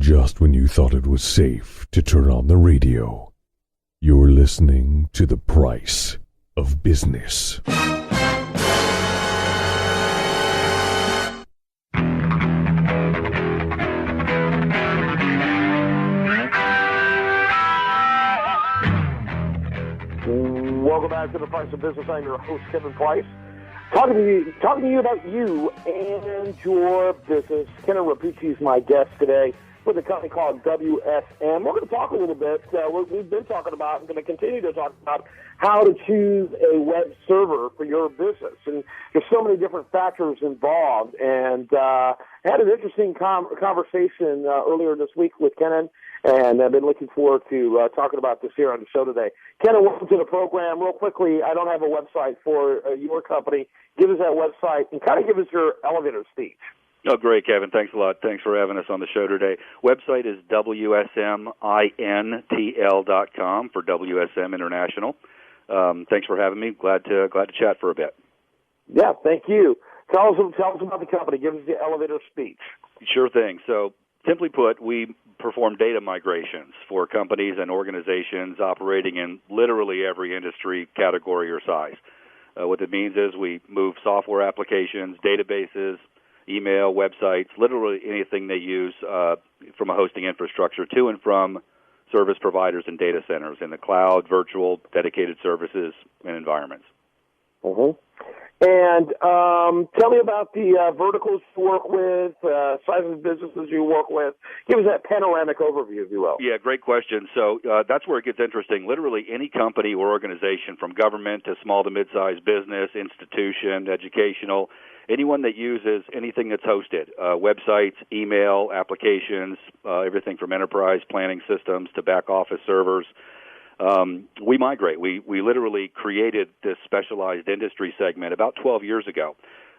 Just when you thought it was safe to turn on the radio, you're listening to The Price of Business. Welcome back to The Price of Business. I'm your host, Kevin Price. Talking to you about you and your business. Kenan Rappuchi is my guest today with a company called WSM. We're going to talk a little bit. We've been talking about and going to continue to talk about how to choose a web server for your business. And there's so many different factors involved. And I had an interesting conversation earlier this week with Kenan, and I've been looking forward to talking about this here on the show today. Kenan, welcome to the program. Real quickly, I don't have a website for your company. Give us that website and kind of give us your elevator speech. Oh, great, Kevin. Thanks a lot. Thanks for having us on the show today. Website is WSMINTL.com for WSM International. Thanks for having me. Glad to chat for a bit. Yeah, thank you. Tell us about the company. Give us the elevator speech. Sure thing. So, simply put, we perform data migrations for companies and organizations operating in literally every industry, category, or size. What it means is we move software applications, databases, email, websites, literally anything they use from a hosting infrastructure to and from service providers and data centers in the cloud, virtual, dedicated services, and environments. Mm-hmm. And tell me about the verticals you work with, size of businesses you work with. Give us that panoramic overview, if you will. Yeah, great question. So that's where it gets interesting. Literally any company or organization, from government to small to mid-sized business, institution, educational, anyone that uses anything that's hosted, websites, email, applications, everything from enterprise planning systems to back office servers, we migrate. We literally created this specialized industry segment about 12 years ago.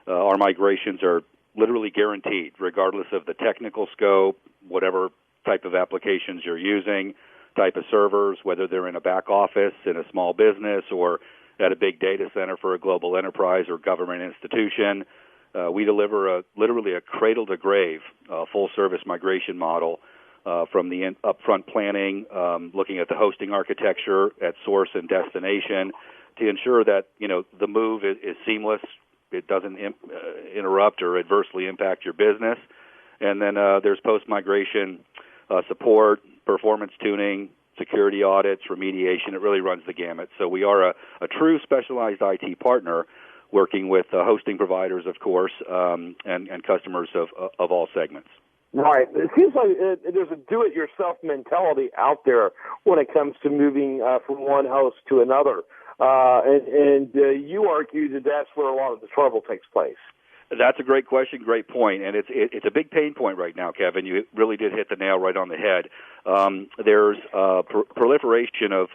Our migrations are literally guaranteed, regardless of the technical scope, whatever type of applications you're using, type of servers, whether they're in a back office, in a small business, or at a big data center for a global enterprise or government institution. We deliver literally a cradle-to-grave full-service migration model from the upfront planning, looking at the hosting architecture at source and destination to ensure that the move is seamless, it doesn't interrupt or adversely impact your business. And then there's post-migration support, performance tuning, security audits, remediation. It really runs the gamut. So we are a true specialized IT partner working with hosting providers, of course, and customers of all segments. Right. It seems like there's a do-it-yourself mentality out there when it comes to moving from one host to another. And you argue that that's where a lot of the trouble takes place. That's a great question, great point, and it's a big pain point right now, Kevin. You really did hit the nail right on the head. There's proliferation of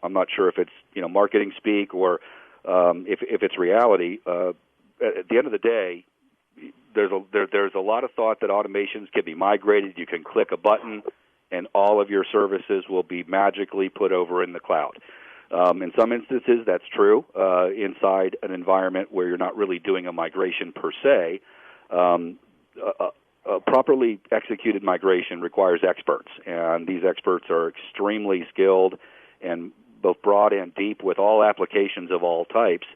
I'm not sure if it's marketing speak or if it's reality. At the end of the day, there's a lot of thought that automations can be migrated. You can click a button, and all of your services will be magically put over in the cloud. In some instances, that's true inside an environment where you're not really doing a migration per se. A properly executed migration requires experts, and these experts are extremely skilled and both broad and deep with all applications of all types.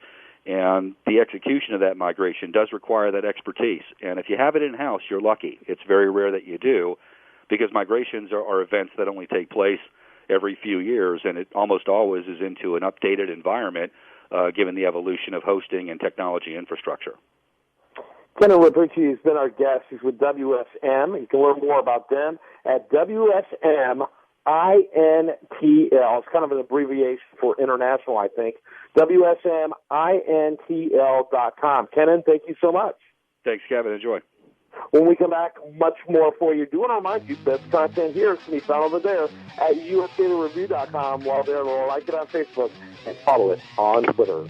And the execution of that migration does require that expertise. And if you have it in-house, you're lucky. It's very rare that you do, because migrations are events that only take place every few years, and it almost always is into an updated environment, given the evolution of hosting and technology infrastructure. Kenan Rappuchi has been our guest. He's with WSM. You can learn more about them at WSMINTL. It's kind of an abbreviation for international, I think. WSMINTL.com. Kenan, thank you so much. Thanks, Kevin. Enjoy. When we come back, much more for you. Do want to remind you, best content here can be found over there at usdatareview.com. While there, like it on Facebook and follow it on Twitter.